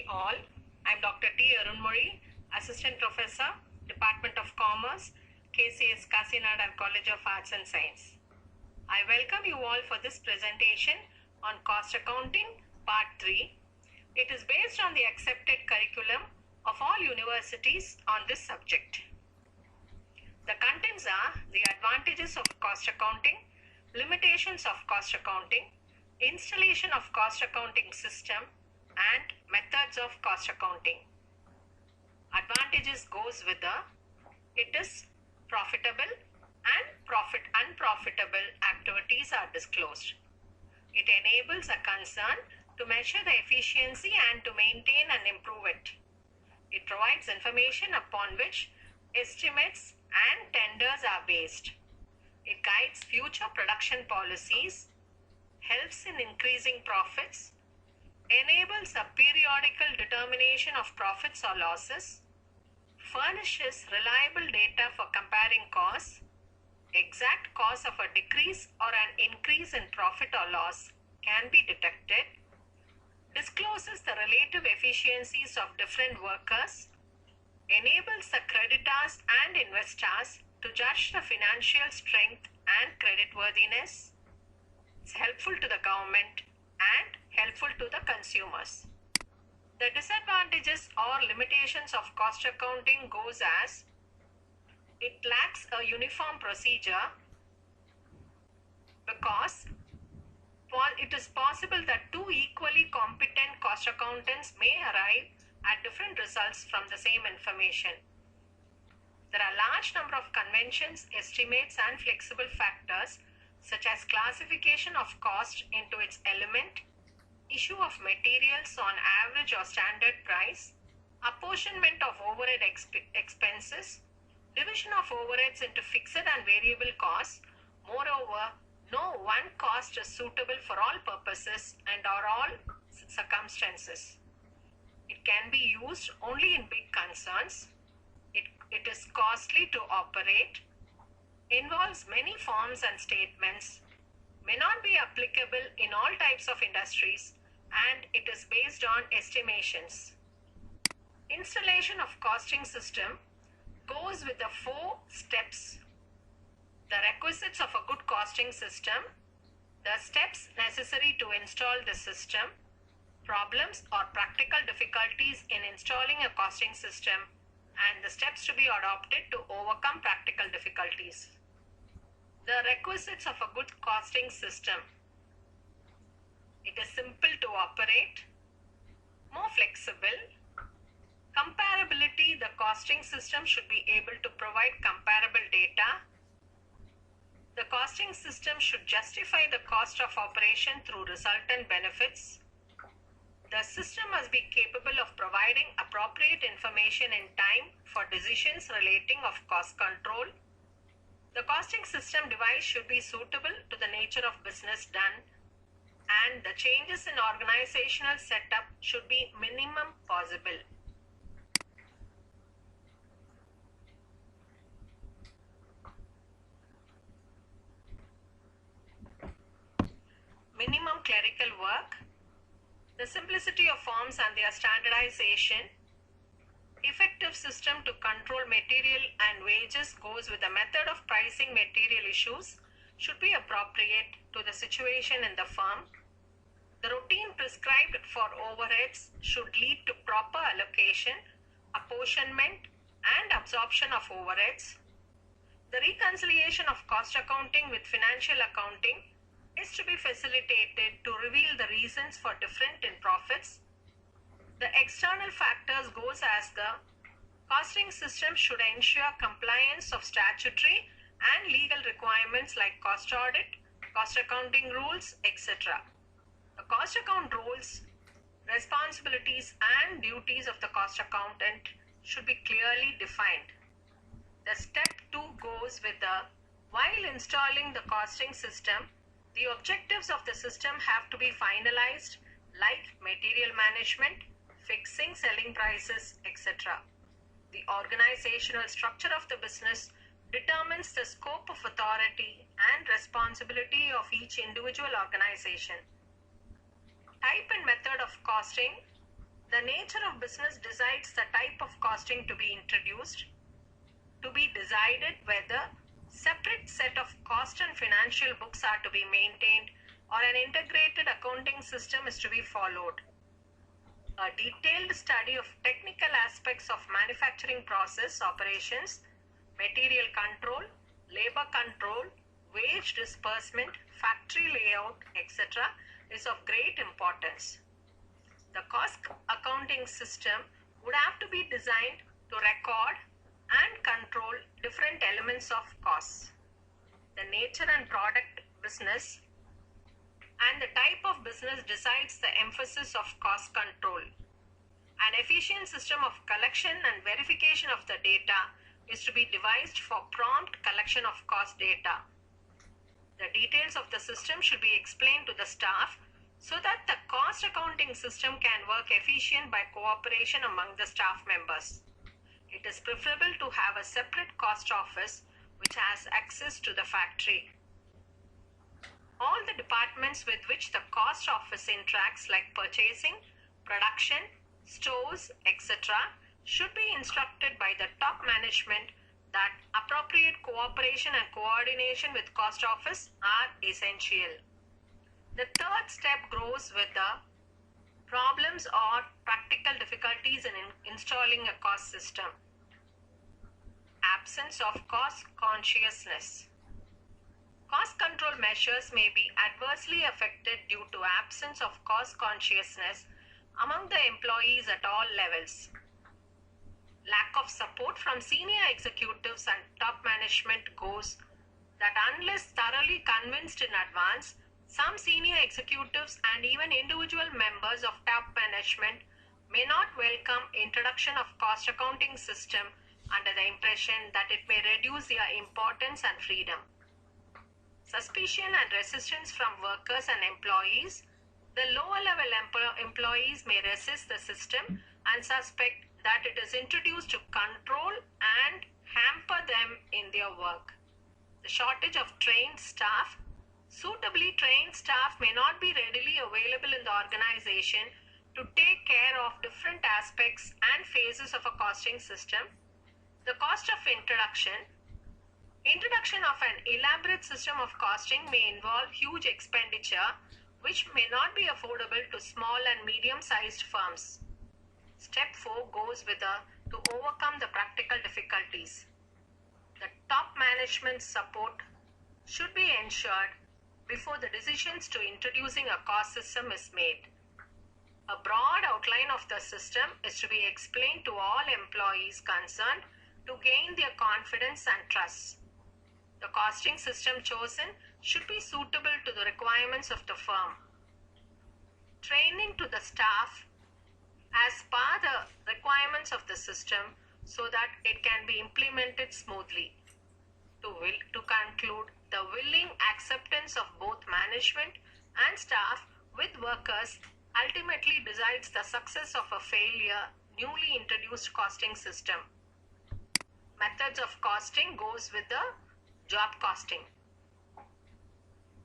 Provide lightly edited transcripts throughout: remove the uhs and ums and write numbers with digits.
all. I'm Dr. T. Arunmuri, Assistant Professor, Department of Commerce, KCS Kasinada College of Arts and Science. I welcome you all for this presentation on Cost Accounting, Part 3. It is based on the accepted curriculum of all universities on this subject. The contents are the advantages of cost accounting, limitations of cost accounting, installation of cost accounting system, and methods of cost accounting. Advantages goes with it is profitable and unprofitable activities are disclosed. It enables a concern to measure the efficiency and to maintain and improve it. It provides information upon which estimates and tenders are based. It guides future production policies, helps in increasing profits, enables a periodical determination of profits or losses, furnishes reliable data for comparing costs, exact cause of a decrease or an increase in profit or loss can be detected, discloses the relative efficiencies of different workers, enables the creditors and investors to judge the financial strength and creditworthiness, is helpful to the government and helpful to the consumers. The disadvantages or limitations of cost accounting goes as it lacks a uniform procedure because it is possible that two equally competent cost accountants may arrive at different results from the same information. There are large number of conventions, estimates, and flexible factors such as classification of cost into its element, issue of materials on average or standard price, apportionment of overhead expenses, division of overheads into fixed and variable costs. Moreover, no one cost is suitable for all purposes and or all circumstances. It can be used only in big concerns. It is costly to operate, involves many forms and statements, may not be applicable in all types of industries, and it is based on estimations. Installation of costing system goes with the 4 steps. The requisites of a good costing system, the steps necessary to install the system, problems or practical difficulties in installing a costing system, and the steps to be adopted to overcome practical difficulties. The requisites of a good costing system. It is simple to operate, more flexible. Comparability, the costing system should be able to provide comparable data. The costing system should justify the cost of operation through resultant benefits. The system must be capable of providing appropriate information in time for decisions relating of cost control. The costing system device should be suitable to the nature of business done, and the changes in organizational setup should be minimum possible. Minimum clerical work, the simplicity of forms and their standardization, effective system to control material and wages goes with the method of pricing material issues should be appropriate to the situation in the firm. The routine prescribed for overheads should lead to proper allocation, apportionment, and absorption of overheads. The reconciliation of cost accounting with financial accounting is to be facilitated to reveal the reasons for difference in profits. The external factors goes as the costing system should ensure compliance of statutory and legal requirements like cost audit, cost accounting rules, etc. The cost account rules, responsibilities, and duties of the cost accountant should be clearly defined. The step 2 goes with the while installing the costing system, the objectives of the system have to be finalized, like material management, fixing selling prices, etc. The organizational structure of the business determines the scope of authority and responsibility of each individual organization. Type and method of costing. The nature of business decides the type of costing to be introduced. To be decided whether separate set of cost and financial books are to be maintained or an integrated accounting system is to be followed. A detailed study of technical aspects of manufacturing process operations, material control, labor control, wage disbursement, factory layout, etc. is of great importance. The cost accounting system would have to be designed to record and control different elements of costs. The nature and product business and the type of business decides the emphasis of cost control. An efficient system of collection and verification of the data is to be devised for prompt collection of cost data. The details of the system should be explained to the staff so that the cost accounting system can work efficient by cooperation among the staff members. It is preferable to have a separate cost office which has access to the factory. All the departments with which the cost office interacts, like purchasing, production, stores, etc., should be instructed by the top management that appropriate cooperation and coordination with cost office are essential. The third step grows with the problems or practical difficulties in installing a cost system. Absence of cost consciousness. Cost control measures may be adversely affected due to absence of cost consciousness among the employees at all levels. Lack of support from senior executives and top management goes that unless thoroughly convinced in advance, some senior executives and even individual members of top management may not welcome introduction of cost accounting system under the impression that it may reduce their importance and freedom. Suspicion and resistance from workers and employees. The lower level employees may resist the system and suspect that it is introduced to control and hamper them in their work. The shortage of trained staff. Suitably trained staff may not be readily available in the organization to take care of different aspects and phases of a costing system. The cost of introduction. Introduction of an elaborate system of costing may involve huge expenditure which may not be affordable to small and medium-sized firms. Step 4 goes with to overcome the practical difficulties. The top management support should be ensured before the decisions to introducing a cost system is made. A broad outline of the system is to be explained to all employees concerned to gain their confidence and trust. The costing system chosen should be suitable to the requirements of the firm. Training to the staff as per the requirements of the system so that it can be implemented smoothly. To conclude, the willing acceptance of both management and staff with workers ultimately decides the success of a failure newly introduced costing system. Methods of costing goes with the job costing.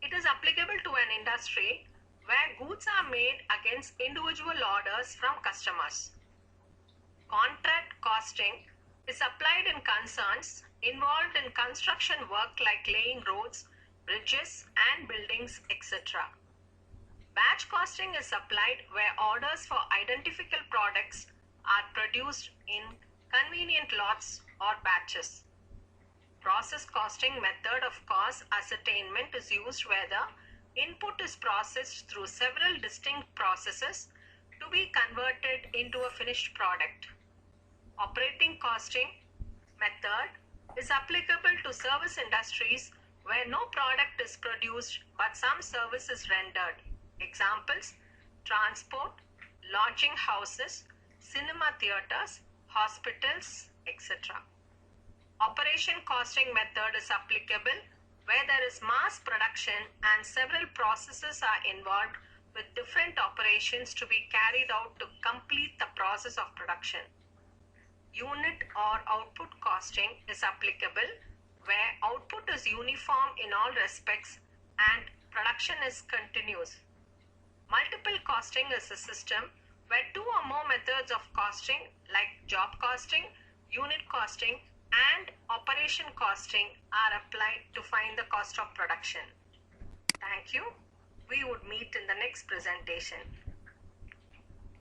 It is applicable to an industry where goods are made against individual orders from customers. Contract costing is applied in concerns involved in construction work like laying roads, bridges and buildings, etc. Batch costing is applied where orders for identical products are produced in convenient lots or batches. Process costing method of cost ascertainment is used where the input is processed through several distinct processes to be converted into a finished product. Operating costing method is applicable to service industries where no product is produced but some service is rendered. Examples: transport, lodging houses, cinema theaters, hospitals, etc. Operation costing method is applicable where there is mass production and several processes are involved with different operations to be carried out to complete the process of production. Unit or output costing is applicable where output is uniform in all respects and production is continuous. Multiple costing is a system where two or more methods of costing like job costing, unit costing and operation costing are applied to find the cost of production. Thank you. We would meet in the next presentation.